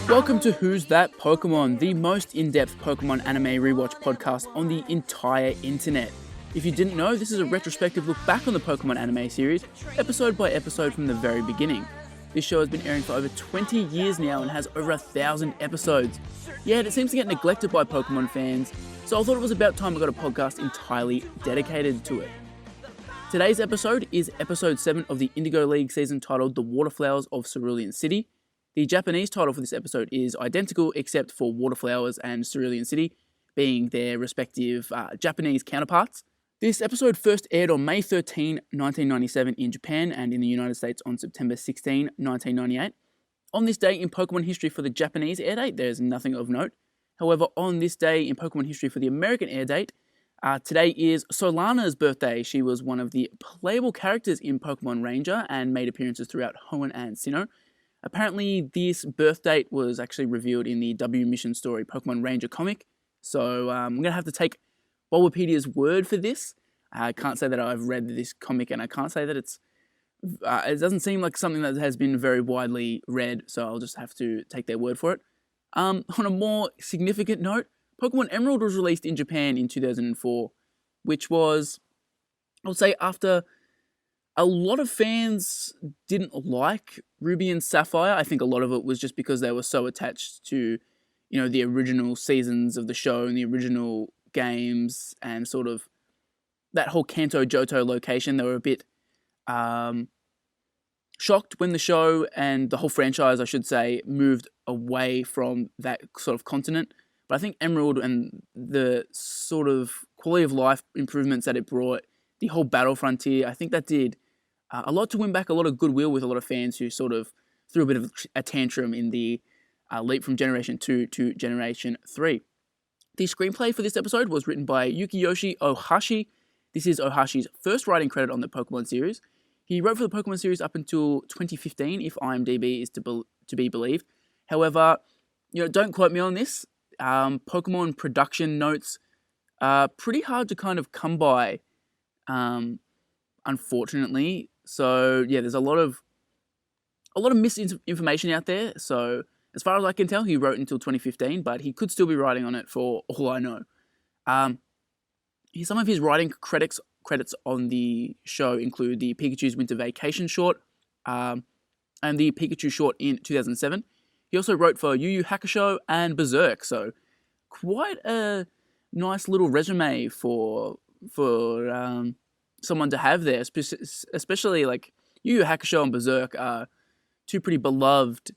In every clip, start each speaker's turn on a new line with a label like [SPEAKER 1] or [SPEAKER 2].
[SPEAKER 1] Welcome to Who's That Pokemon, the most in-depth Pokemon anime rewatch podcast on the entire internet. If you didn't know, this is a retrospective look back on the Pokemon anime series, episode by episode from the very beginning. This show has been airing for over 20 years now and has over 1,000 episodes. Yet it seems to get neglected by Pokemon fans, so I thought it was about time I got a podcast entirely dedicated to it. Today's episode is episode 7 of the Indigo League season titled The Waterflowers of Cerulean City. The Japanese title for this episode is identical except for Waterflowers and Cerulean City being their respective Japanese counterparts. This episode first aired on May 13, 1997 in Japan and in the United States on September 16, 1998. On this day in Pokemon history for the Japanese air date, there's nothing of note. However, on this day in Pokemon history for the American air date, today is Solana's birthday. She was one of the playable characters in Pokemon Ranger and made appearances throughout Hoenn and Sinnoh. Apparently, this birth date was actually revealed in the W Mission Story Pokemon Ranger comic, so I'm going to have to take Bulbapedia's word for this. I can't say that I've read this comic, and I can't say that it doesn't seem like something that has been very widely read, so I'll just have to take their word for it. On a more significant note, Pokemon Emerald was released in Japan in 2004, which was, I would say, after a lot of fans didn't like Ruby and Sapphire. I think a lot of it was just because they were so attached to, the original seasons of the show and the original games and sort of that whole Kanto Johto location. They were a bit shocked when the show and the whole franchise, I should say, moved away from that sort of continent. But I think Emerald and the sort of quality of life improvements that it brought, the whole battle frontier, I think that did a lot to win back a lot of goodwill with a lot of fans who sort of threw a bit of a tantrum in the leap from Generation 2 to Generation 3. The screenplay for this episode was written by Yukiyoshi Ohashi. This is Ohashi's first writing credit on the Pokemon series. He wrote for the Pokemon series up until 2015, if IMDb is to be believed. However, don't quote me on this. Pokemon production notes are pretty hard to kind of come by, unfortunately. So yeah, there's a lot of misinformation out there. So as far as I can tell, he wrote until 2015, but he could still be writing on it for all I know. Some of his writing credits on the show include the Pikachu's Winter Vacation short, and the Pikachu short in 2007. He also wrote for Yu Yu Hakusho and Berserk, so quite a nice little resume for someone to have there, especially like Yu Yu Hakusho and Berserk are two pretty beloved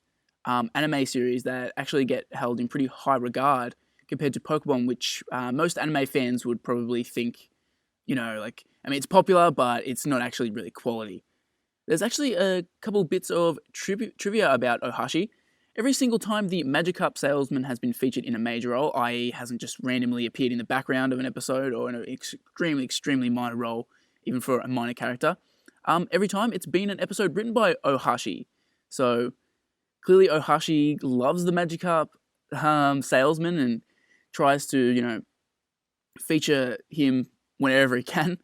[SPEAKER 1] anime series that actually get held in pretty high regard compared to Pokemon, which most anime fans would probably think, it's popular, but it's not actually really quality. There's actually a couple bits of trivia about Ohashi. Every single time the Magikarp salesman has been featured in a major role, i.e. hasn't just randomly appeared in the background of an episode or in an extremely minor role, even for a minor character, every time it's been an episode written by Ohashi. So clearly Ohashi loves the Magikarp salesman and tries to, feature him whenever he can.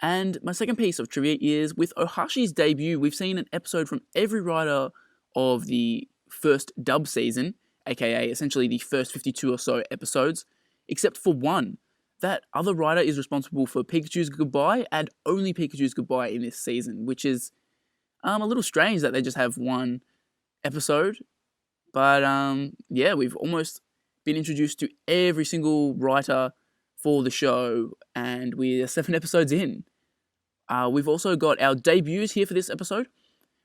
[SPEAKER 1] And my second piece of trivia is, with Ohashi's debut, we've seen an episode from every writer of the first dub season, aka essentially the first 52 or so episodes, except for one. That other writer is responsible for Pikachu's goodbye and only Pikachu's goodbye in this season, which is a little strange that they just have one episode. But we've almost been introduced to every single writer for the show, and we're 7 episodes in. We've also got our debuts here for this episode.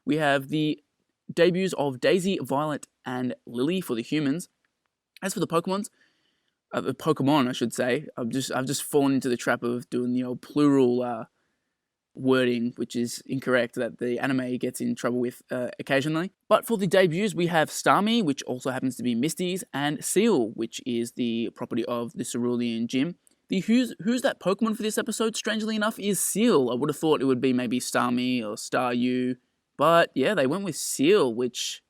[SPEAKER 1] We have the debuts of Daisy, Violet, and Lily for the humans. As for the Pokemon, I should say, I've just fallen into the trap of doing the old plural wording, which is incorrect, that the anime gets in trouble with occasionally. But for the debuts, we have Starmie, which also happens to be Misty's, and Seal, which is the property of the Cerulean Gym. The who's that Pokemon for this episode, strangely enough, is Seal. I would have thought it would be maybe Starmie or Staryu, but yeah, they went with Seal, which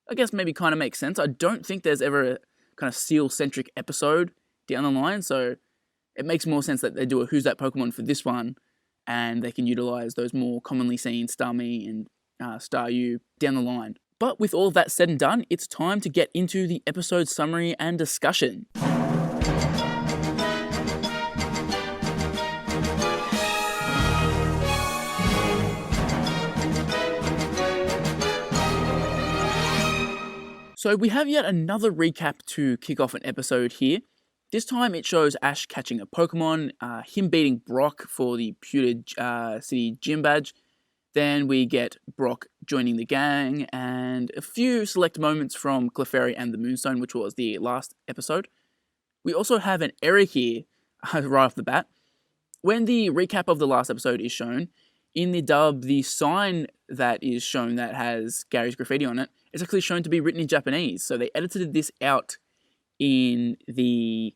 [SPEAKER 1] I guess maybe kind of makes sense. I don't think there's ever a kind of Seal-centric episode down the line, so it makes more sense that they do a Who's That Pokemon for this one, and they can utilize those more commonly seen Starmie and Staryu down the line. But with all of that said and done, it's time to get into the episode summary and discussion. So we have yet another recap to kick off an episode here. This time it shows Ash catching a Pokemon, him beating Brock for the Pewter City Gym Badge. Then we get Brock joining the gang and a few select moments from Clefairy and the Moonstone, which was the last episode. We also have an error here right off the bat. When the recap of the last episode is shown, in the dub, the sign that is shown that has Gary's graffiti on it is actually shown to be written in Japanese. So they edited this out in the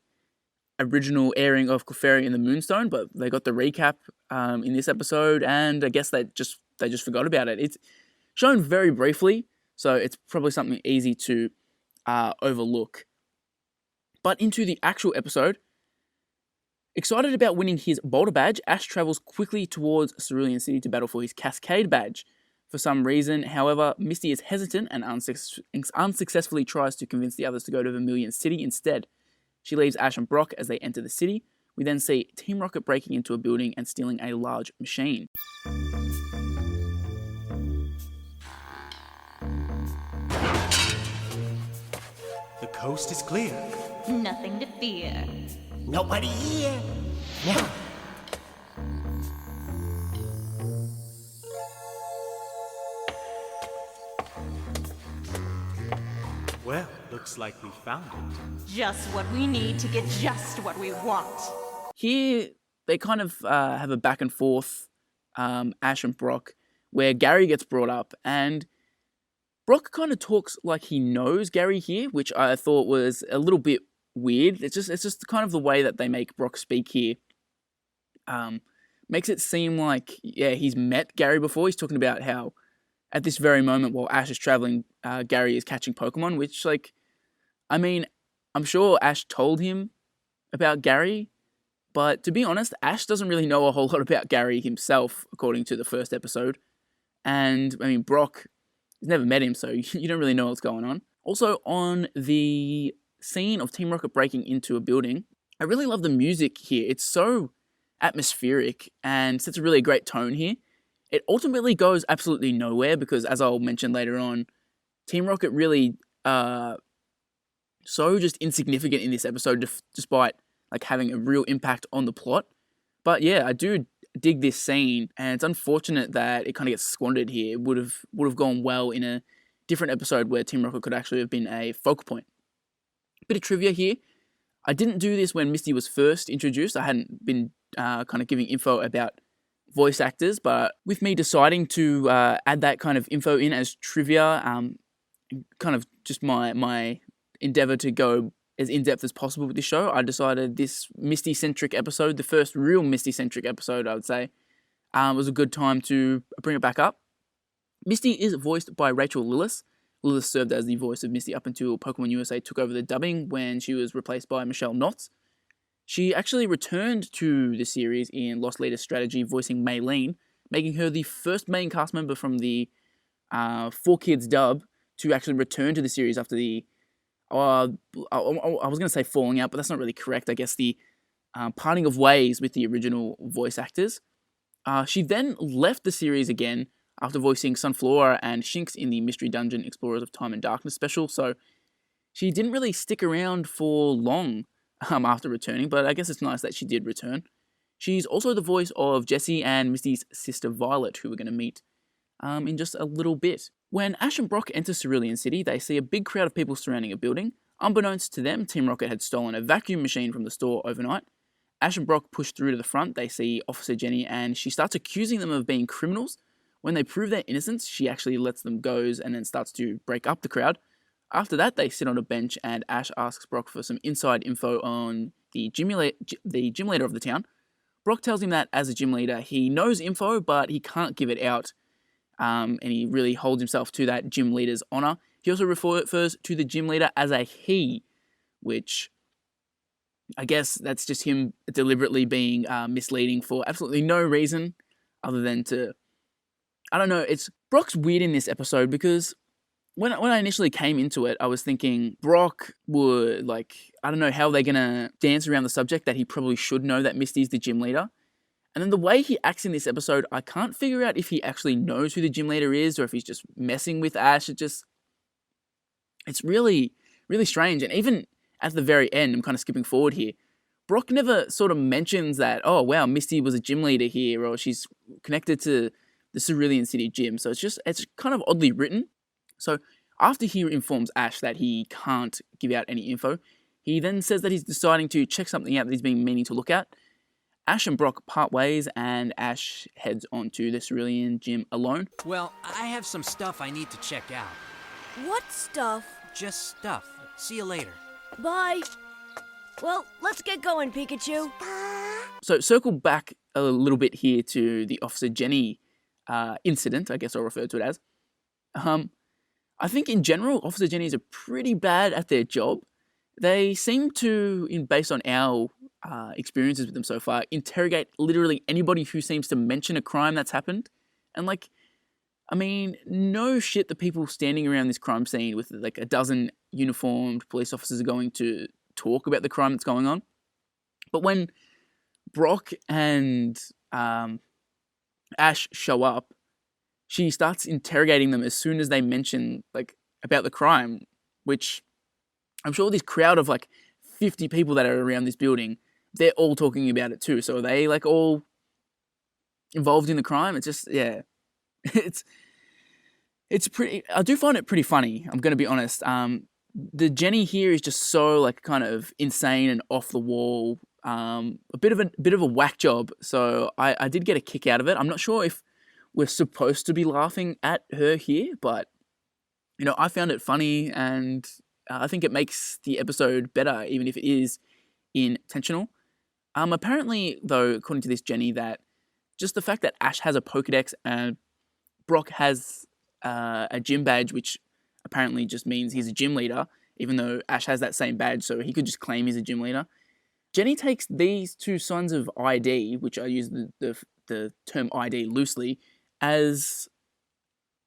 [SPEAKER 1] original airing of Clefairy and the Moonstone, but they got the recap in this episode, and I guess they just forgot about it. It's shown very briefly, so it's probably something easy to overlook. But into the actual episode, excited about winning his Boulder Badge, Ash travels quickly towards Cerulean City to battle for his Cascade Badge. For some reason, however, Misty is hesitant and unsuccessfully tries to convince the others to go to Vermilion City instead. She leaves Ash and Brock as they enter the city. We then see Team Rocket breaking into a building and stealing a large machine.
[SPEAKER 2] The coast is clear.
[SPEAKER 3] Nothing to fear.
[SPEAKER 4] Nobody here. No.
[SPEAKER 2] Well, looks like we found it.
[SPEAKER 3] Just what we need to get just what we want.
[SPEAKER 1] Here, they kind of have a back and forth, Ash and Brock, where Gary gets brought up, and Brock kind of talks like he knows Gary here, which I thought was a little bit weird. It's just kind of the way that they make Brock speak here. Makes it seem like, yeah, he's met Gary before. He's talking about how at this very moment while Ash is traveling, Gary is catching Pokemon, which, like, I mean, I'm sure Ash told him about Gary, but to be honest, Ash doesn't really know a whole lot about Gary himself, according to the first episode. And, I mean, Brock has never met him, so you don't really know what's going on. Also, on the scene of Team Rocket breaking into a building, I really love the music here. It's so atmospheric and sets a really great tone here. It ultimately goes absolutely nowhere because, as I'll mention later on, Team Rocket really so just insignificant in this episode, despite like having a real impact on the plot. But yeah, I do dig this scene, and it's unfortunate that it kind of gets squandered here. It would have gone well in a different episode where Team Rocket could actually have been a focal point. Bit of trivia here. I didn't do this when Misty was first introduced. I hadn't been kind of giving info about voice actors, but with me deciding to add that kind of info in as trivia, kind of just my endeavor to go as in-depth as possible with this show, I decided this Misty-centric episode, the first real Misty-centric episode, I would say, was a good time to bring it back up. Misty is voiced by Rachel Lillis. Lillis served as the voice of Misty up until Pokemon USA took over the dubbing when she was replaced by Michelle Knotts. She actually returned to the series in Lost Leader Strategy, voicing Maylene, making her the first main cast member from the 4Kids dub to actually return to the series after the I was going to say falling out, but that's not really correct. I guess the parting of ways with the original voice actors. She then left the series again after voicing Sunflora and Shinx in the Mystery Dungeon Explorers of Time and Darkness special, so she didn't really stick around for long after returning, but I guess it's nice that she did return. She's also the voice of Jessie and Misty's sister Violet, who we're going to meet in just a little bit. When Ash and Brock enter Cerulean City, they see a big crowd of people surrounding a building. Unbeknownst to them, Team Rocket had stolen a vacuum machine from the store overnight. Ash and Brock push through to the front. They see Officer Jenny, and she starts accusing them of being criminals. When they prove their innocence, she actually lets them go and then starts to break up the crowd. After that, they sit on a bench, and Ash asks Brock for some inside info on the gym leader of the town. Brock tells him that as a gym leader, he knows info, but he can't give it out. And he really holds himself to that gym leader's honor. He also refers to the gym leader as a he, which I guess that's just him deliberately being misleading for absolutely no reason other than to, I don't know, Brock's weird in this episode because when I initially came into it, I was thinking Brock would, like, I don't know how they're going to dance around the subject that he probably should know that Misty's the gym leader. And then the way he acts in this episode, I can't figure out if he actually knows who the gym leader is or if he's just messing with Ash. It's really, really strange. And even at the very end, I'm kind of skipping forward here, Brock never sort of mentions that, oh, wow, Misty was a gym leader here, or she's connected to the Cerulean City gym. So it's kind of oddly written. So after he informs Ash that he can't give out any info, he then says that he's deciding to check something out that he's been meaning to look at. Ash and Brock part ways, and Ash heads on to the Cerulean Gym alone.
[SPEAKER 5] Well, I have some stuff I need to check out.
[SPEAKER 6] What stuff?
[SPEAKER 5] Just stuff. See you later.
[SPEAKER 6] Bye. Well, let's get going, Pikachu.
[SPEAKER 1] So circle back a little bit here to the Officer Jenny incident, I guess I'll refer to it as. I think in general, Officer Jennies are pretty bad at their job. They seem to, based on our experiences with them so far, interrogate literally anybody who seems to mention a crime that's happened. And like, I mean, no shit the people standing around this crime scene with like a dozen uniformed police officers are going to talk about the crime that's going on. But when Brock and Ash show up, she starts interrogating them as soon as they mention like about the crime, which I'm sure this crowd of like 50 people that are around this building, they're all talking about it too. So are they like all involved in the crime? It's just, yeah, it's pretty, I do find it pretty funny. I'm going to be honest. The Jenny here is just so like kind of insane and off the wall. A bit of a whack job. So I did get a kick out of it. I'm not sure if we're supposed to be laughing at her here, but you know, I found it funny, and I think it makes the episode better, even if it is intentional. Apparently, though, according to this Jenny, that just the fact that Ash has a Pokedex and Brock has a gym badge, which apparently just means he's a gym leader, even though Ash has that same badge, so he could just claim he's a gym leader. Jenny takes these two signs of ID, which I use the term ID loosely, as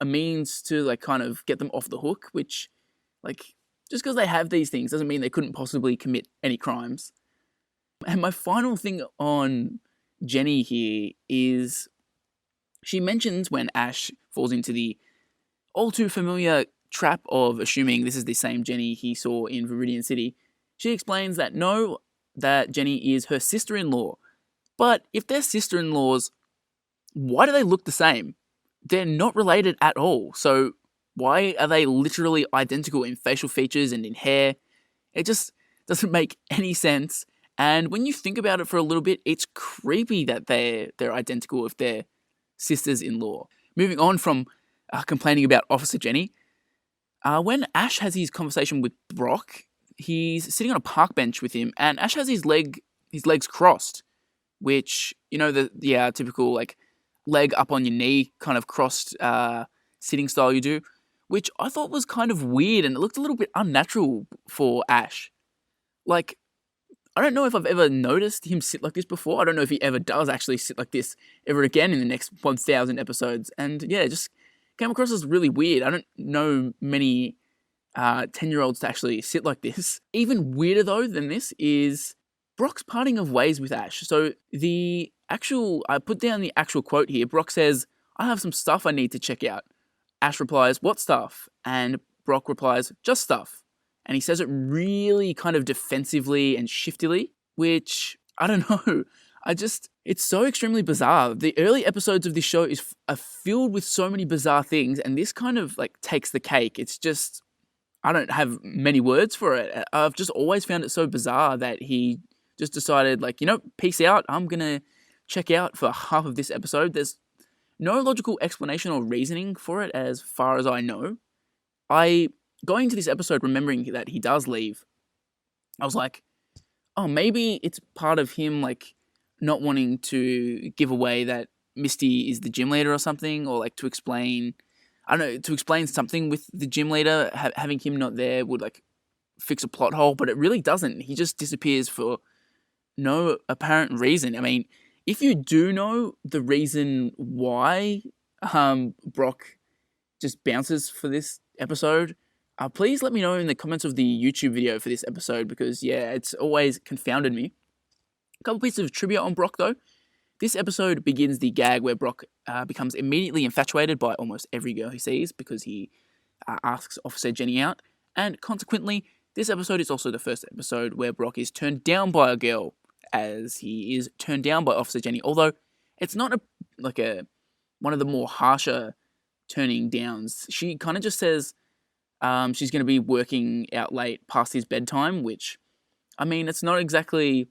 [SPEAKER 1] a means to like kind of get them off the hook, which like just because they have these things doesn't mean they couldn't possibly commit any crimes. And my final thing on Jenny here is she mentions when Ash falls into the all too familiar trap of assuming this is the same Jenny he saw in Viridian City. She explains that no, that Jenny is her sister-in-law. But if they're sister-in-laws, why do they look the same? They're not related at all. So why are they literally identical in facial features and in hair? It just doesn't make any sense. And when you think about it for a little bit, it's creepy that they're identical if they're sisters-in-law. Moving on from complaining about Officer Jenny, when Ash has his conversation with Brock, he's sitting on a park bench with him, and Ash has his legs crossed, which, you know, the typical like leg up on your knee kind of crossed sitting style you do, which I thought was kind of weird, and it looked a little bit unnatural for Ash. Like, I don't know if I've ever noticed him sit like this before. I don't know if he ever does actually sit like this ever again in the next 1,000 episodes. And yeah, it just came across as really weird. I don't know many 10-year-olds to actually sit like this. Even weirder though than this is Brock's parting of ways with Ash. So I put down the actual quote here. Brock says, "I have some stuff I need to check out." Ash replies, "What stuff?" And Brock replies, "Just stuff." And he says it really kind of defensively and shiftily, which, I don't know, it's so extremely bizarre. The early episodes of this show are filled with so many bizarre things, and this kind of like takes the cake. It's just, I don't have many words for it. I've just always found it so bizarre that he just decided, like, you know, peace out. I'm going to check out for half of this episode. There's no logical explanation or reasoning for it as far as I know. Going into this episode, remembering that he does leave, I was like, oh, maybe it's part of him, like, not wanting to give away that Misty is the gym leader or something, or, like, to explain something with the gym leader, having him not there would, like, fix a plot hole, but it really doesn't. He just disappears for no apparent reason. I mean, if you do know the reason why Brock just bounces for this episode, please let me know in the comments of the YouTube video for this episode because, yeah, it's always confounded me. A couple pieces of trivia on Brock, though. This episode begins the gag where Brock becomes immediately infatuated by almost every girl he sees because he asks Officer Jenny out, and consequently, this episode is also the first episode where Brock is turned down by a girl, as he is turned down by Officer Jenny, although it's not one of the more harsher turning downs. She kind of just says she's going to be working out late past his bedtime, which, I mean, it's not exactly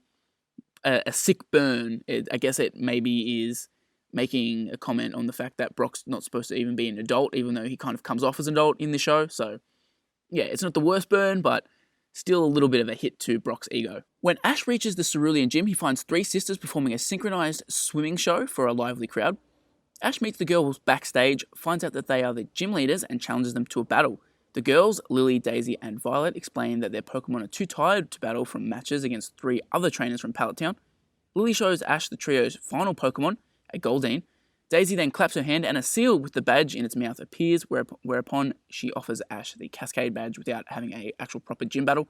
[SPEAKER 1] a sick burn. I guess it maybe is making a comment on the fact that Brock's not supposed to even be an adult, even though he kind of comes off as an adult in the show. So, yeah, it's not the worst burn, but still a little bit of a hit to Brock's ego. When Ash reaches the Cerulean Gym, he finds three sisters performing a synchronized swimming show for a lively crowd. Ash meets the girls backstage, finds out that they are the gym leaders, and challenges them to a battle. The girls, Lily, Daisy, and Violet, explain that their Pokemon are too tired to battle from matches against three other trainers from Pallet Town. Lily shows Ash the trio's final Pokemon, a Goldeen. Daisy then claps her hand and a seal with the badge in its mouth appears, whereupon she offers Ash the Cascade Badge without having an actual proper gym battle.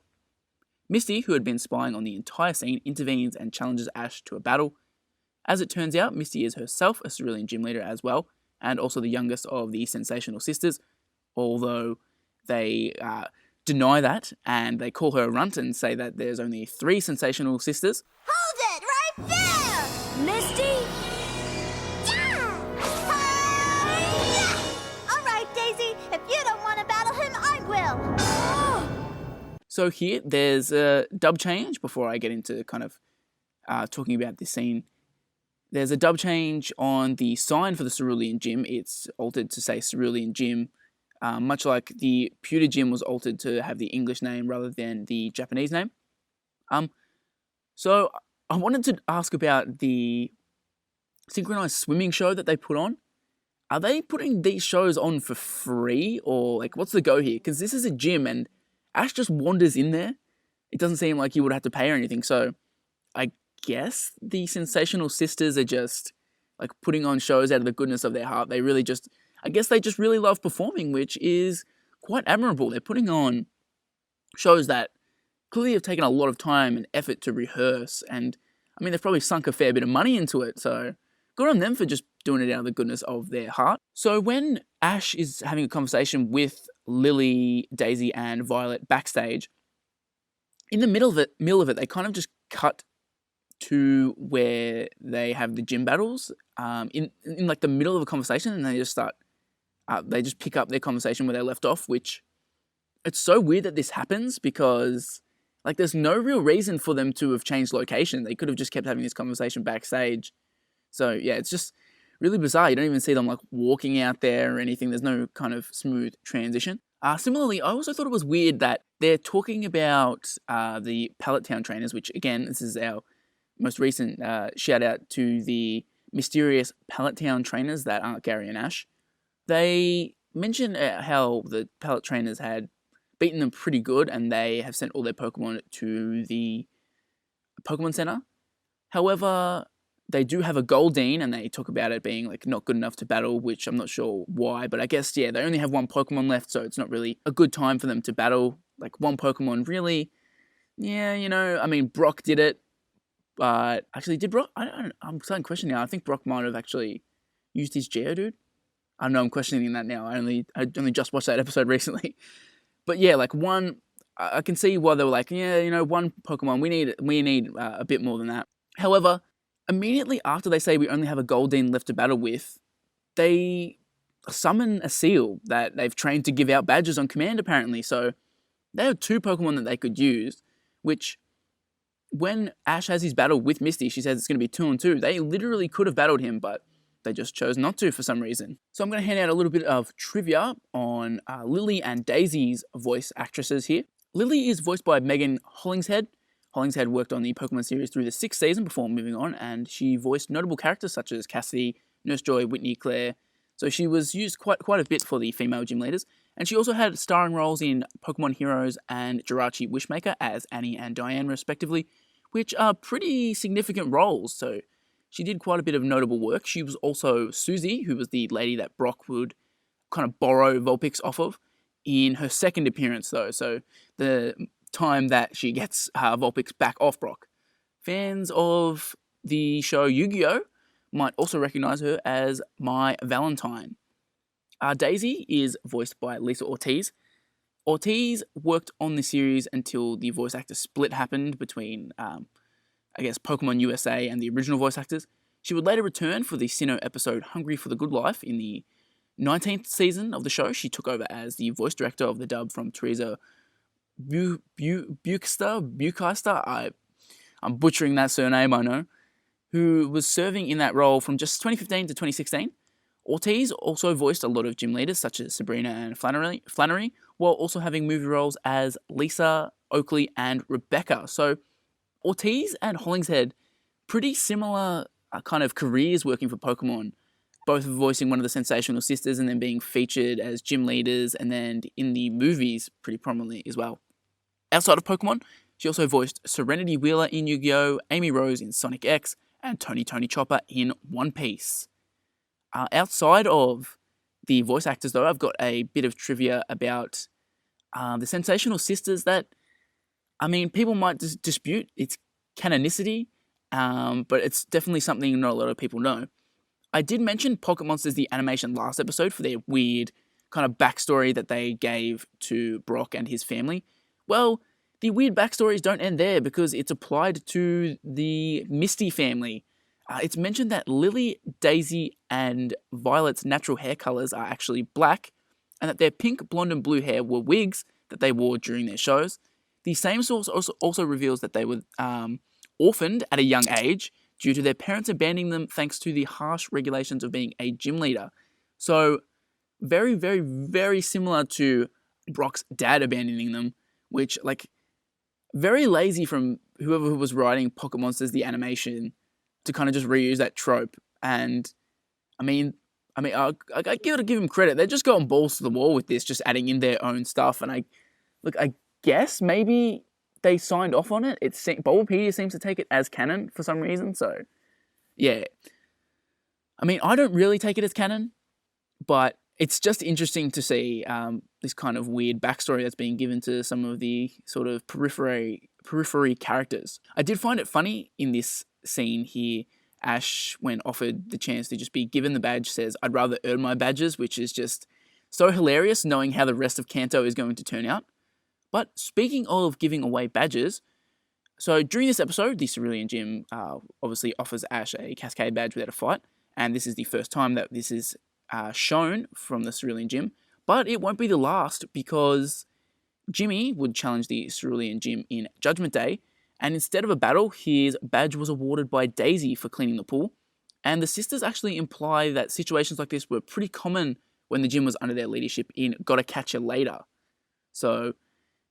[SPEAKER 1] Misty, who had been spying on the entire scene, intervenes and challenges Ash to a battle. As it turns out, Misty is herself a Cerulean Gym leader as well, and also the youngest of the Sensational sisters, although they deny that, and they call her a runt and say that there's only 3 Sensational sisters.
[SPEAKER 6] Hold it right there! Misty?
[SPEAKER 7] Yeah! All right, Daisy. If you don't want to battle him, I will.
[SPEAKER 1] So here, there's a dub change before I get into kind of talking about this scene. There's a dub change on the sign for the Cerulean Gym. It's altered to say Cerulean Gym, much like the Pewter Gym was altered to have the English name rather than the Japanese name. So I wanted to ask about the synchronized swimming show that they put on. Are they putting these shows on for free, or like what's the go here? Because this is a gym and Ash just wanders in there. It doesn't seem like you would have to pay or anything. So I guess the Sensational sisters are just like putting on shows out of the goodness of their heart. They really just, I guess they just really love performing, which is quite admirable. They're putting on shows that clearly have taken a lot of time and effort to rehearse. And I mean, they've probably sunk a fair bit of money into it. So good on them for just doing it out of the goodness of their heart. So when Ash is having a conversation with Lily, Daisy, and Violet backstage, in the middle of it, they kind of just cut to where they have the gym battles in like the middle of a conversation, and they just pick up their conversation where they left off, which it's so weird that this happens because like there's no real reason for them to have changed location. They could have just kept having this conversation backstage. So yeah, it's just really bizarre. You don't even see them like walking out there or anything. There's no kind of smooth transition. Similarly, I also thought it was weird that they're talking about the Pallet Town trainers, which again, this is our most recent shout out to the mysterious Pallet Town trainers that aren't Gary and Ash. They mention how the Pallet trainers had beaten them pretty good and they have sent all their Pokemon to the Pokemon Center. However, they do have a Goldeen and they talk about it being like not good enough to battle, which I'm not sure why, but I guess, yeah, they only have one Pokemon left, so it's not really a good time for them to battle. Like one Pokemon really, yeah, you know, I mean, Brock did it. But actually, did Brock? I'm starting to question now. I think Brock might have actually used his Geodude. I don't know. I'm questioning that now. I only just watched that episode recently. But yeah, like one, I can see why they were like, yeah, you know, one Pokemon. We need a bit more than that. However, immediately after they say we only have a Goldeen left to battle with, they summon a seal that they've trained to give out badges on command. Apparently, so they have 2 Pokemon that they could use, which. When Ash has his battle with Misty, she says it's going to be 2-on-2. They literally could have battled him, but they just chose not to for some reason. So I'm going to hand out a little bit of trivia on Lily and Daisy's voice actresses here. Lily is voiced by Megan Hollingshead. Hollingshead worked on the Pokemon series through the 6th season before moving on, and she voiced notable characters such as Cassidy, Nurse Joy, Whitney, Claire. So she was used quite a bit for the female gym leaders. And she also had starring roles in Pokemon Heroes and Jirachi Wishmaker as Annie and Diane respectively, which are pretty significant roles. So she did quite a bit of notable work. She was also Susie, who was the lady that Brock would kind of borrow Vulpix off of in her second appearance, though, so the time that she gets Vulpix back off Brock. Fans of the show Yu-Gi-Oh! Might also recognize her as My Valentine. Daisy is voiced by Lisa Ortiz. Ortiz worked on the series until the voice actor split happened between, Pokemon USA and the original voice actors. She would later return for the Sinnoh episode Hungry for the Good Life. In the 19th season of the show, she took over as the voice director of the dub from Teresa Bucheister. I'm butchering that surname, I know, who was serving in that role from just 2015 to 2016. Ortiz also voiced a lot of gym leaders such as Sabrina and Flannery, while also having movie roles as Lisa, Oakley, and Rebecca. So Ortiz and Hollingshead, pretty similar kind of careers working for Pokemon, both voicing one of the Sensational sisters and then being featured as gym leaders and then in the movies pretty prominently as well. Outside of Pokemon, she also voiced Serenity Wheeler in Yu-Gi-Oh!, Amy Rose in Sonic X, and Tony Chopper in One Piece. Outside of the voice actors, though, I've got a bit of trivia about the Sensational sisters that, people might dispute its canonicity, but it's definitely something not a lot of people know. I did mention Pocket Monsters the animation last episode for their weird kind of backstory that they gave to Brock and his family. Well, the weird backstories don't end there because it's applied to the Misty family. It's mentioned that Lily, Daisy, and Violet's natural hair colors are actually black, and that their pink, blonde, and blue hair were wigs that they wore during their shows. The same source also reveals that they were orphaned at a young age due to their parents abandoning them thanks to the harsh regulations of being a gym leader. So, very, very, very similar to Brock's dad abandoning them, which, very lazy from whoever was writing Pocket Monsters the animation to kind of just reuse that trope. And I give him credit. They're just going balls to the wall with this, just adding in their own stuff. And I guess maybe they signed off on it. Bulbapedia seems to take it as canon for some reason. So yeah, I don't really take it as canon, but it's just interesting to see this kind of weird backstory that's being given to some of the sort of periphery characters. I did find it funny in this scene here, Ash, when offered the chance to just be given the badge, says, "I'd rather earn my badges," which is just so hilarious knowing how the rest of Kanto is going to turn out. But speaking of giving away badges, so during this episode, the Cerulean Gym obviously offers Ash a Cascade Badge without a fight, and this is the first time that this is shown from the Cerulean Gym, but it won't be the last because Jimmy would challenge the Cerulean Gym in Judgment Day, and instead of a battle, his badge was awarded by Daisy for cleaning the pool, and the sisters actually imply that situations like this were pretty common when the gym was under their leadership in Gotta Catch You Later. So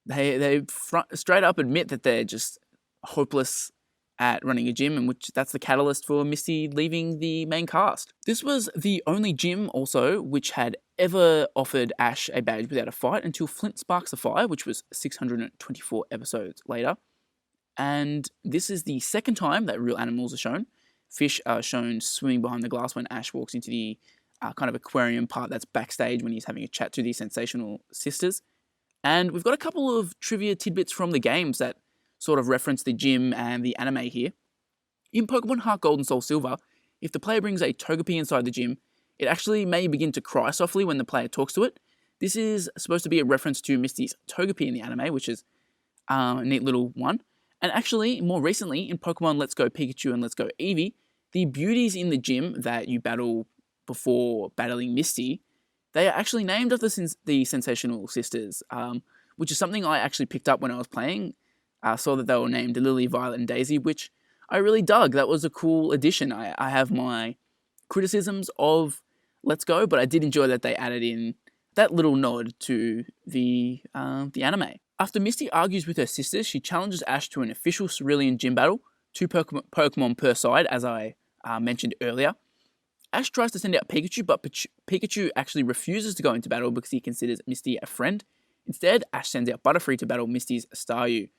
[SPEAKER 1] they straight up admit that they're just hopeless at running a gym, and which that's the catalyst for Misty leaving the main cast. This was the only gym also which had ever offered Ash a badge without a fight until Flint Sparks the Fire, which was 624 episodes later. And this is the second time that real animals are shown. Fish are shown swimming behind the glass when Ash walks into the kind of aquarium part that's backstage when he's having a chat to the Sensational sisters. And we've got a couple of trivia tidbits from the games that sort of reference the gym and the anime here. In Pokemon Heart Gold and Soul Silver, if the player brings a Togepi inside the gym, it actually may begin to cry softly when the player talks to it. This is supposed to be a reference to Misty's Togepi in the anime, which is a neat little one. And actually, more recently, in Pokemon Let's Go Pikachu and Let's Go Eevee, the beauties in the gym that you battle before battling Misty, they are actually named after the Sensational sisters, which is something I actually picked up when I was playing. I saw that they were named Lily, Violet, and Daisy, which I really dug. That was a cool addition. I have my criticisms of Let's Go, but I did enjoy that they added in that little nod to the anime. After Misty argues with her sisters, she challenges Ash to an official Cerulean Gym battle, 2 Pokemon per side, as I mentioned earlier. Ash tries to send out Pikachu, but Pikachu actually refuses to go into battle because he considers Misty a friend. Instead, Ash sends out Butterfree to battle Misty's Staryu.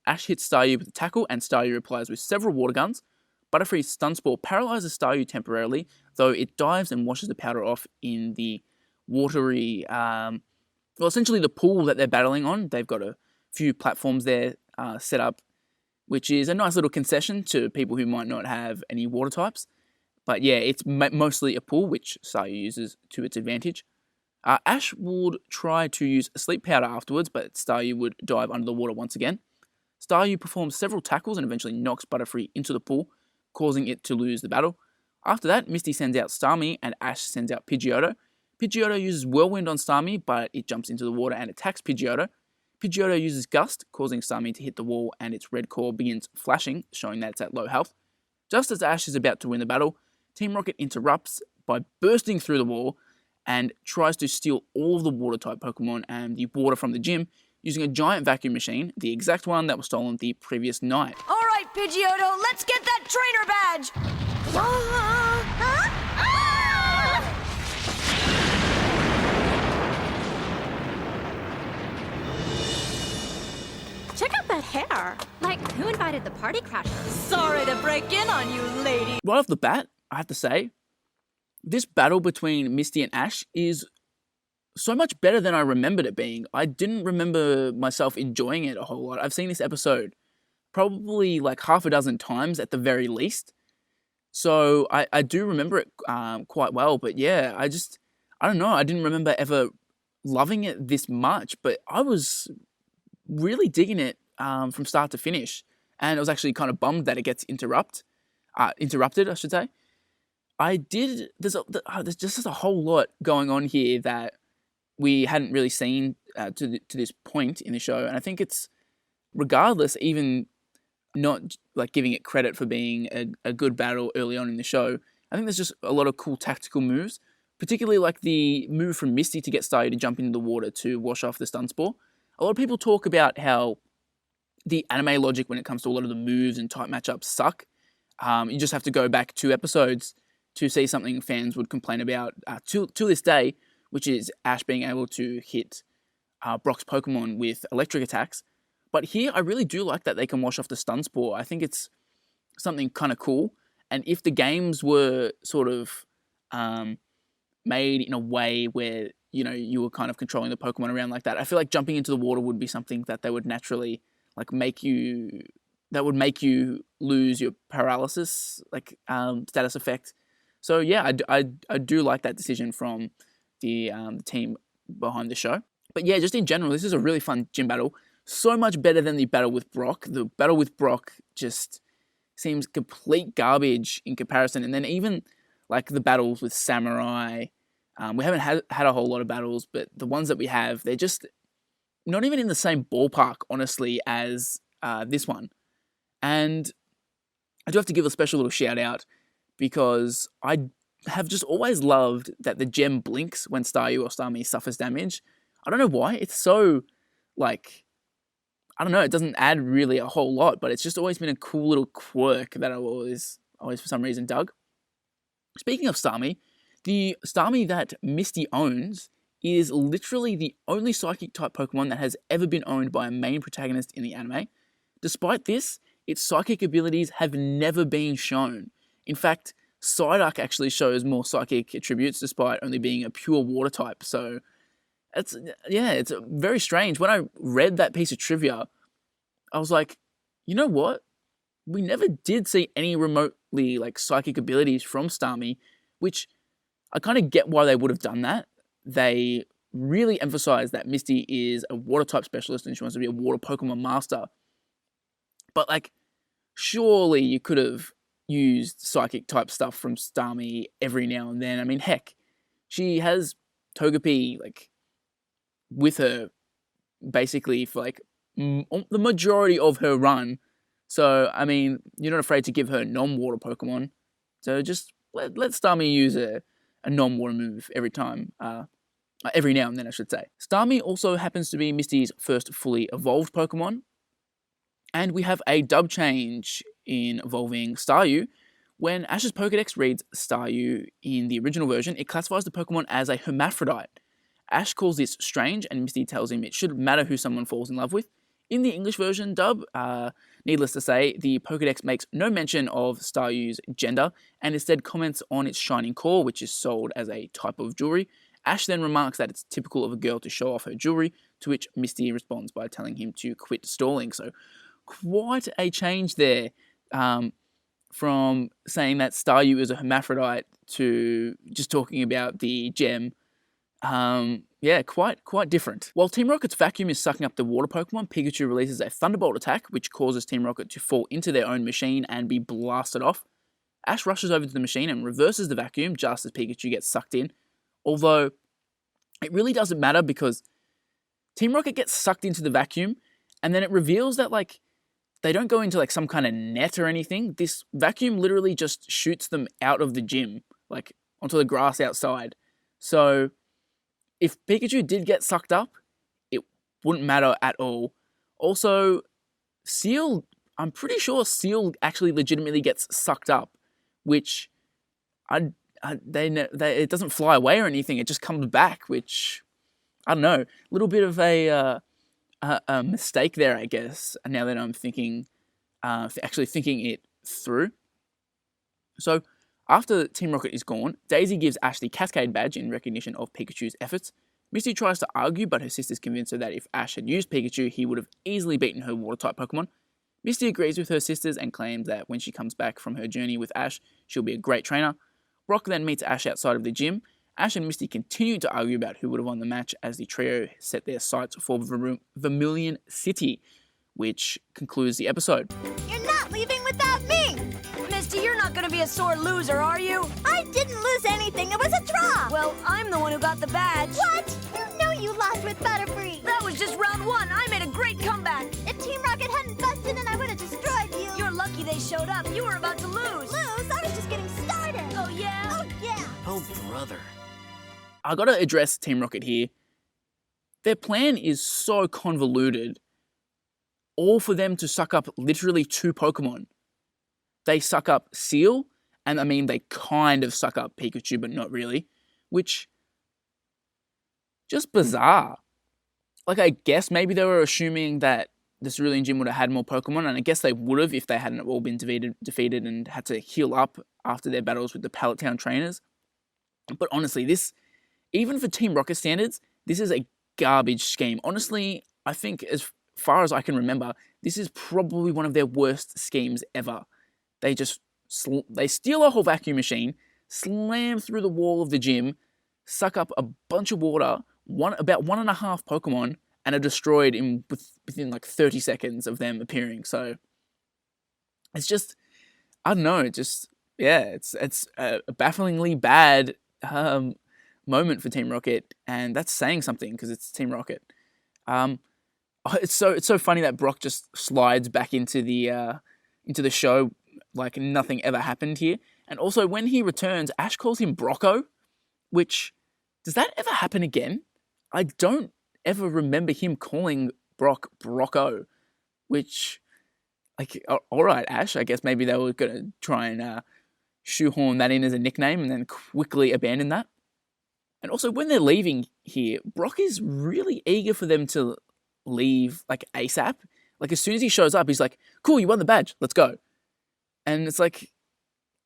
[SPEAKER 1] Ash hits Staryu with a tackle, and Staryu replies with several water guns. Butterfree's Stun Spore paralyzes Staryu temporarily, though it dives and washes the powder off in the watery well, essentially the pool that they're battling on. They've got a few platforms there set up, which is a nice little concession to people who might not have any water types. But yeah, it's mostly a pool, which Staryu uses to its advantage. Ash would try to use a sleep powder afterwards, but Staryu would dive under the water once again. Staryu performs several tackles and eventually knocks Butterfree into the pool, causing it to lose the battle. After that, Misty sends out Starmie and Ash sends out Pidgeotto. Pidgeotto uses Whirlwind on Starmie, but it jumps into the water and attacks Pidgeotto. Pidgeotto uses Gust, causing Starmie to hit the wall, and its red core begins flashing, showing that it's at low health. Just as Ash is about to win the battle, Team Rocket interrupts by bursting through the wall and tries to steal all of the water-type Pokemon and the water from the gym using a giant vacuum machine, the exact one that was stolen the previous night.
[SPEAKER 6] All right, Pidgeotto, let's get that trainer badge!
[SPEAKER 3] Check out that hair. Like, who invited the party crashers?
[SPEAKER 6] Sorry to break in on you, lady.
[SPEAKER 1] Right off the bat, I have to say, this battle between Misty and Ash is so much better than I remembered it being. I didn't remember myself enjoying it a whole lot. I've seen this episode probably like half a dozen times at the very least. So I do remember it quite well. But yeah, I don't know. I didn't remember ever loving it this much. But I was really digging it from start to finish. And I was actually kind of bummed that it gets interrupted, I should say. There's just a whole lot going on here that we hadn't really seen to this point in the show. And I think it's, regardless, even not like giving it credit for being a good battle early on in the show, I think there's just a lot of cool tactical moves, particularly like the move from Misty to get Staryu to jump into the water to wash off the stun spore. A lot of people talk about how the anime logic when it comes to a lot of the moves and type matchups suck. You just have to go back 2 episodes to see something fans would complain about to this day, which is Ash being able to hit Brock's Pokemon with electric attacks. But here, I really do like that they can wash off the stun spore. I think it's something kind of cool. And if the games were sort of made in a way where, you know, you were kind of controlling the Pokemon around like that, I feel like jumping into the water would be something that they would naturally like make you lose your paralysis like status effect. So yeah, I do like that decision from the team behind the show. But yeah, just in general, this is a really fun gym battle. So much better than the battle with Brock. The battle with Brock just seems complete garbage in comparison. And then even like the battles with Samurai, we haven't had a whole lot of battles, but the ones that we have, they're just not even in the same ballpark, honestly, as this one. And I do have to give a special little shout out because I have just always loved that the gem blinks when Staryu or Starmie suffers damage. I don't know why. It's so, like, I don't know, it doesn't add really a whole lot, but it's just always been a cool little quirk that I always for some reason dug. Speaking of Starmie, the Starmie that Misty owns is literally the only Psychic-type Pokemon that has ever been owned by a main protagonist in the anime. Despite this, its Psychic abilities have never been shown. In fact, Psyduck actually shows more Psychic attributes despite only being a pure Water type, so it's very strange. When I read that piece of trivia, I was like, you know what? We never did see any remotely like Psychic abilities from Starmie, which I kind of get why they would have done that. They really emphasize that Misty is a Water type specialist and she wants to be a Water Pokemon master. But like, surely you could have used Psychic type stuff from Starmie every now and then. I mean, heck, she has Togepi like with her basically for like the majority of her run. So, I mean, you're not afraid to give her non-water Pokemon. So just let Starmie use a non-water move every now and then, I should say. Starmie also happens to be Misty's first fully evolved Pokemon. And we have a dub change involving Staryu. When Ash's Pokedex reads Staryu in the original version, it classifies the Pokemon as a hermaphrodite. Ash calls this strange, and Misty tells him it shouldn't matter who someone falls in love with. In the English version dub, needless to say, the Pokedex makes no mention of Staryu's gender, and instead comments on its shining core, which is sold as a type of jewelry, Ash then remarks that it's typical of a girl to show off her jewelry, to which Misty responds by telling him to quit stalling. So quite a change there, from saying that Staryu is a hermaphrodite to just talking about the gem. Yeah, quite different. While Team Rocket's vacuum is sucking up the water Pokemon, Pikachu releases a Thunderbolt attack, which causes Team Rocket to fall into their own machine and be blasted off. Ash rushes over to the machine and reverses the vacuum just as Pikachu gets sucked in. Although, it really doesn't matter because Team Rocket gets sucked into the vacuum and then it reveals that, like, they don't go into, like, some kind of net or anything. This vacuum literally just shoots them out of the gym, like, onto the grass outside. So, if Pikachu did get sucked up, it wouldn't matter at all. Also, Seal, I'm pretty sure Seal actually legitimately gets sucked up, which it doesn't fly away or anything. It just comes back, which, I don't know, a little bit of a mistake there, I guess, now that I'm thinking, actually thinking it through. So, after Team Rocket is gone, Daisy gives Ash the Cascade Badge in recognition of Pikachu's efforts. Misty tries to argue, but her sisters convince her that if Ash had used Pikachu, he would have easily beaten her Water-type Pokemon. Misty agrees with her sisters and claims that when she comes back from her journey with Ash, she'll be a great trainer. Brock then meets Ash outside of the gym. Ash and Misty continue to argue about who would have won the match as the trio set their sights for Vermilion City, which concludes the episode.
[SPEAKER 7] You're not leaving without me!
[SPEAKER 6] Misty, you're not gonna be a sore loser, are you?
[SPEAKER 7] I didn't lose anything, it was a draw!
[SPEAKER 6] Well, I'm the one who got the badge.
[SPEAKER 7] What? You know you lost with Butterfree!
[SPEAKER 6] That was just round one. I made a great comeback.
[SPEAKER 7] If Team Rocket hadn't busted in, I would have destroyed you!
[SPEAKER 6] You're lucky they showed up. You were about to lose.
[SPEAKER 7] Lose? I was just getting started!
[SPEAKER 6] Oh, yeah?
[SPEAKER 7] Oh, yeah!
[SPEAKER 5] Oh, brother.
[SPEAKER 1] I gotta address Team Rocket here. Their plan is so convoluted, all for them to suck up literally 2 Pokemon. They suck up Seal, and I mean, they kind of suck up Pikachu, but not really, which, just bizarre. Like, I guess maybe they were assuming that the Cerulean Gym would have had more Pokemon, and I guess they would have if they hadn't all been defeated and had to heal up after their battles with the Pallet Town trainers. But honestly, this, even for Team Rocket standards, this is a garbage scheme. Honestly, I think as far as I can remember, this is probably one of their worst schemes ever. They just, they steal a whole vacuum machine, slam through the wall of the gym, suck up a bunch of water, about 1.5 Pokemon, and are destroyed within like 30 seconds of them appearing. So, it's just, I don't know, it's a bafflingly bad moment for Team Rocket, and that's saying something because it's Team Rocket. It's so funny that Brock just slides back into the show like nothing ever happened here. And also, when he returns, Ash calls him Brocco, which, does that ever happen again? I don't ever remember him calling Brock Brocco, which, like, all right, Ash, I guess maybe they were going to try and shoehorn that in as a nickname and then quickly abandon that. And also, when they're leaving here, Brock is really eager for them to leave, like, ASAP. Like, as soon as he shows up, he's like, cool, you won the badge, let's go. And it's like,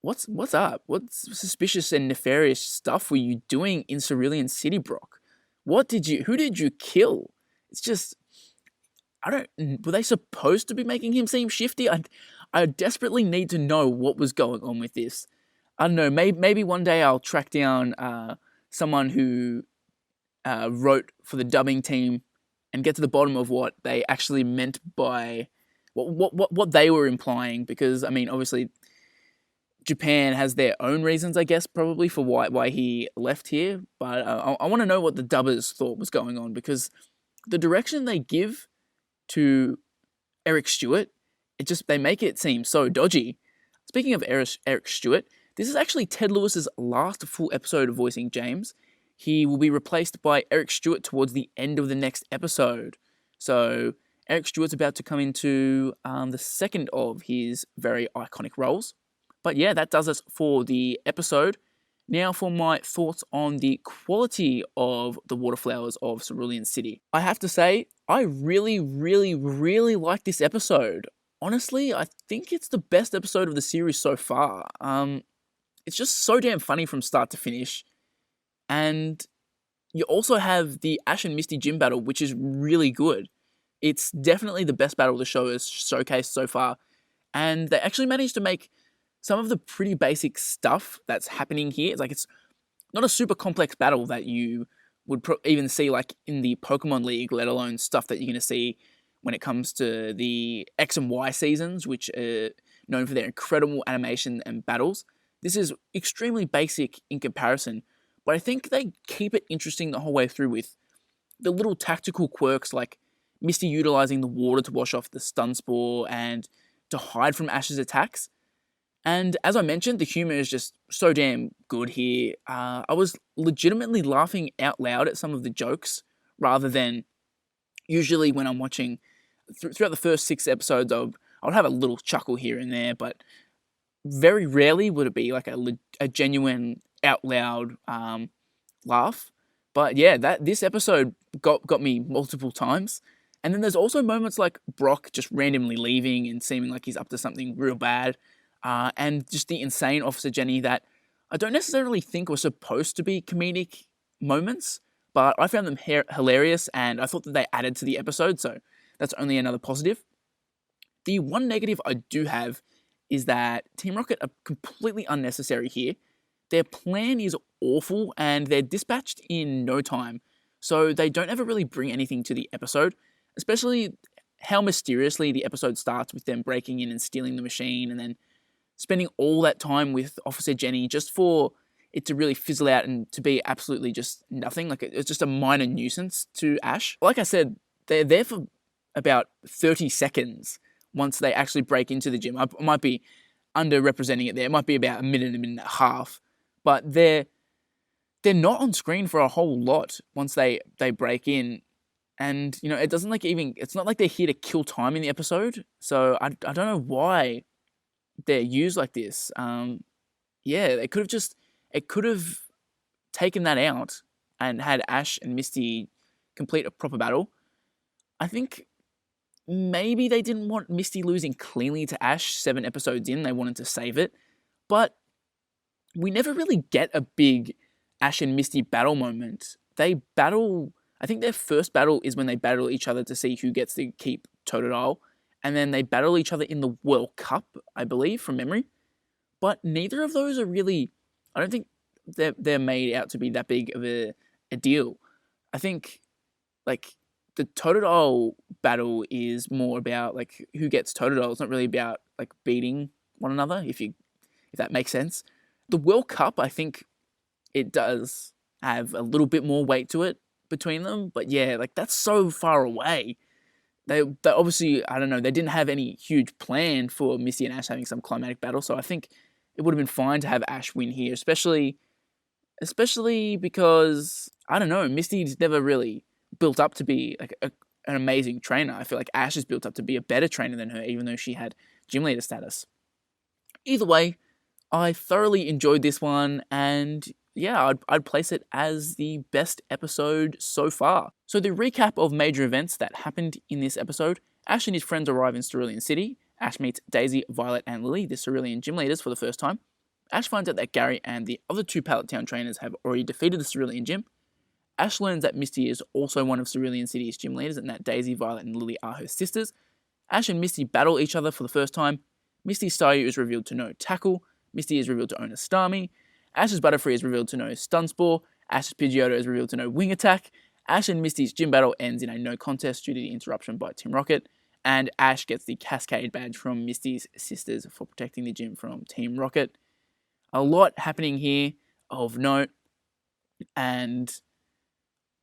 [SPEAKER 1] what's up? What suspicious and nefarious stuff were you doing in Cerulean City, Brock? Who did you kill? It's just, were they supposed to be making him seem shifty? I desperately need to know what was going on with this. I don't know, maybe one day I'll track down someone who wrote for the dubbing team and get to the bottom of what they actually meant by what they were implying, because I mean, obviously Japan has their own reasons, I guess, probably for why he left here, but I want to know what the dubbers thought was going on, because the direction they give to Eric Stewart, they make it seem so dodgy. Speaking of Eric Stewart, this is actually Ted Lewis's last full episode of voicing James. He will be replaced by Eric Stewart towards the end of the next episode. So Eric Stewart's about to come into the second of his very iconic roles. But yeah, that does us for the episode. Now for my thoughts on the quality of the waterflowers of Cerulean City. I have to say, I really, really, really like this episode. Honestly, I think it's the best episode of the series so far. It's just so damn funny from start to finish. And You also have the Ash and Misty gym battle, which is really good. It's definitely the best battle the show has showcased so far. And they actually managed to make some of the pretty basic stuff that's happening here. It's not a super complex battle that you would even see like in the Pokemon League, let alone stuff that you're going to see when it comes to the X and Y seasons, which are known for their incredible animation and battles. This is extremely basic in comparison, but I think they keep it interesting the whole way through with the little tactical quirks like Misty utilizing the water to wash off the stun spore and to hide from Ash's attacks. And as I mentioned, the humor is just so damn good here. I was legitimately laughing out loud at some of the jokes rather than usually when I'm watching throughout the first 6 episodes I would have a little chuckle here and there, but very rarely would it be like a genuine out loud laugh. But yeah, this episode got me multiple times. And then there's also moments like Brock just randomly leaving and seeming like he's up to something real bad. And just the insane Officer Jenny that I don't necessarily think were supposed to be comedic moments, but I found them hilarious and I thought that they added to the episode, so that's only another positive. The one negative I do have is that Team Rocket are completely unnecessary here. Their plan is awful and they're dispatched in no time, so they don't ever really bring anything to the episode, especially how mysteriously the episode starts with them breaking in and stealing the machine and then spending all that time with Officer Jenny just for it to really fizzle out and to be absolutely just nothing. Like, it's just a minor nuisance to Ash. Like I said, they're there for about 30 seconds once they actually break into the gym. I might be underrepresenting it there. It might be about a minute and a half. But they're not on screen for a whole lot once they break in. And, you know, it doesn't like even... It's not like they're here to kill time in the episode. So I don't know why they're used like this. Yeah, they could have just... It could have taken that out and had Ash and Misty complete a proper battle. I think maybe they didn't want Misty losing cleanly to Ash 7 episodes in. They wanted to save it. But we never really get a big Ash and Misty battle moment. They battle... I think their first battle is when they battle each other to see who gets to keep Totodile. And then they battle each other in the World Cup, I believe, from memory. But neither of those are really... I don't think they're made out to be that big of a deal. I think, like, the Totodile battle is more about, like, who gets Totodile. It's not really about, like, beating one another, if that makes sense. The World Cup, I think it does have a little bit more weight to it between them. But yeah, like, that's so far away. They obviously, I don't know, they didn't have any huge plan for Misty and Ash having some climatic battle. So I think it would have been fine to have Ash win here, especially because, I don't know, Misty's never really built up to be like an amazing trainer. I feel like Ash is built up to be a better trainer than her, even though she had gym leader status. Either way, I thoroughly enjoyed this one, and yeah, I'd place it as the best episode so far. So the recap of major events that happened in this episode: Ash and his friends arrive in Cerulean City. Ash meets Daisy, Violet, and Lily, the Cerulean gym leaders, for the first time. Ash finds out that Gary and the other 2 Pallet Town trainers have already defeated the Cerulean Gym. Ash learns that Misty is also one of Cerulean City's gym leaders and that Daisy, Violet, and Lily are her sisters. Ash and Misty battle each other for the first time. Misty's Staryu is revealed to know Tackle. Misty is revealed to own a Starmie. Ash's Butterfree is revealed to know Stun Spore. Ash's Pidgeotto is revealed to know Wing Attack. Ash and Misty's gym battle ends in a no contest due to the interruption by Team Rocket. And Ash gets the Cascade Badge from Misty's sisters for protecting the gym from Team Rocket. A lot happening here of note. And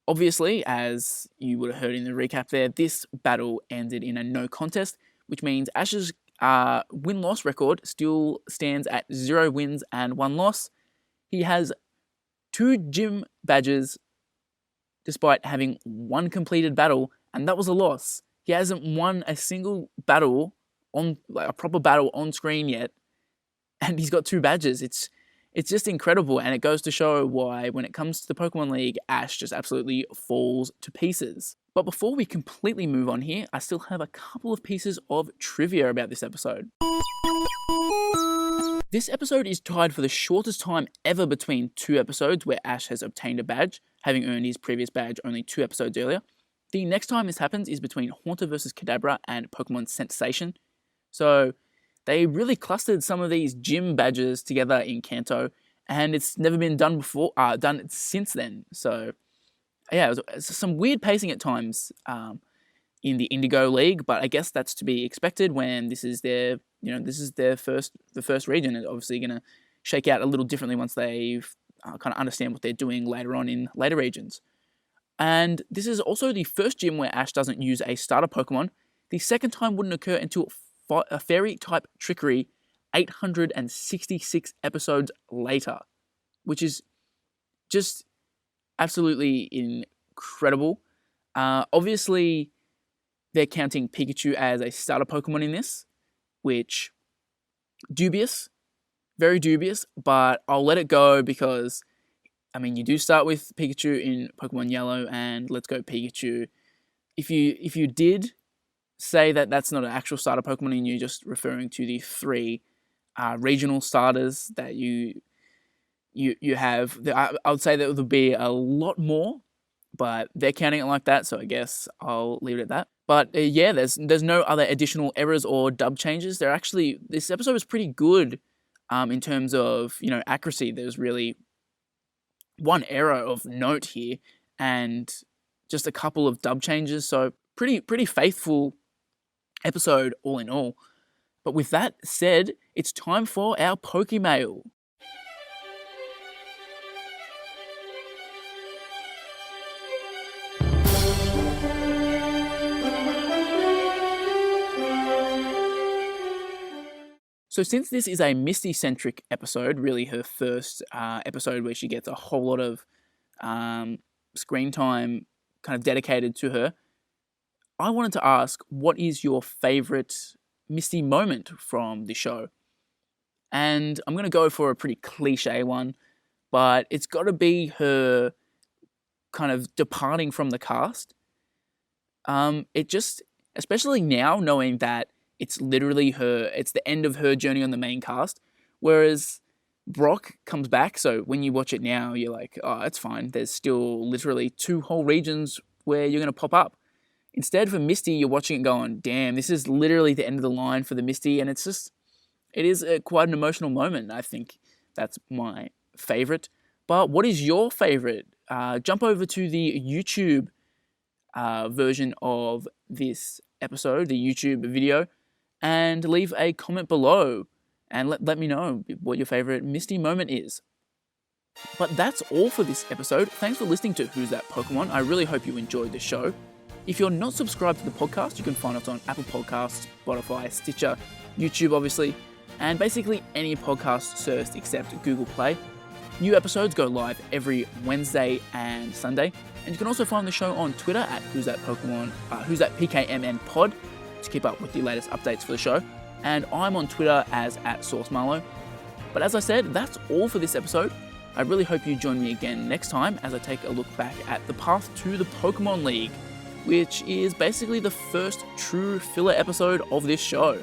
[SPEAKER 1] obviously, as you would have heard in the recap there, this battle ended in a no contest, which means Ash's win-loss record still stands at 0 wins and 1 loss. He has 2 gym badges despite having 1 completed battle, and that was a loss. He hasn't won a single battle a proper battle on screen yet, and he's got 2 badges. It's just incredible, and it goes to show why, when it comes to the Pokemon League, Ash just absolutely falls to pieces. But before we completely move on here, I still have a couple of pieces of trivia about this episode. This episode is tied for the shortest time ever between 2 episodes where Ash has obtained a badge, having earned his previous badge only 2 episodes earlier. The next time this happens is between Haunter vs. Kadabra and Pokemon Sensation. So they really clustered some of these gym badges together in Kanto, and it's never been done before, done since then. So yeah, it was some weird pacing at times in the Indigo League, but I guess that's to be expected when this is their, the first region. It's obviously going to shake out a little differently once they kind of understand what they're doing later on in later regions. And this is also the first gym where Ash doesn't use a starter Pokemon. The second time wouldn't occur until a Fairy-type Trickery 866 episodes later, which is just absolutely incredible. Obviously, they're counting Pikachu as a starter Pokemon in this, which, dubious, very dubious, but I'll let it go because, you do start with Pikachu in Pokemon Yellow, and let's go Pikachu. If you did say that that's not an actual starter Pokemon and you're just referring to the 3 regional starters that you have, I would say that would be a lot more, but they're counting it like that, so I guess I'll leave it at that. But yeah, there's no other additional errors or dub changes. This episode was pretty good in terms of accuracy. There's really one error of note here, and just a couple of dub changes. So pretty faithful episode all in all. But with that said, it's time for our Pokemail. So since this is a Misty-centric episode, really her first episode where she gets a whole lot of screen time kind of dedicated to her, I wanted to ask, what is your favourite Misty moment from the show? And I'm going to go for a pretty cliche one, but it's got to be her kind of departing from the cast. It just, especially now knowing that it's literally it's the end of her journey on the main cast, whereas Brock comes back, so when you watch it now, you're like, oh, it's fine. There's still literally 2 whole regions where you're going to pop up. Instead, for Misty, you're watching it going, damn, this is literally the end of the line for the Misty, and it is quite an emotional moment. I think that's my favourite. But what is your favourite? Jump over to the YouTube version of this episode, the YouTube video, and leave a comment below and let me know what your favourite Misty moment is. But that's all for this episode. Thanks for listening to Who's That Pokemon. I really hope you enjoyed the show. If you're not subscribed to the podcast, you can find us on Apple Podcasts, Spotify, Stitcher, YouTube obviously, and basically any podcast service except Google Play. New episodes go live every Wednesday and Sunday, and you can also find the show on Twitter at Who's That PKMN Pod to keep up with the latest updates for the show. And I'm on Twitter as @SourceMarlow. But as I said, that's all for this episode. I really hope you join me again next time as I take a look back at the path to the Pokemon League, which is basically the first true filler episode of this show.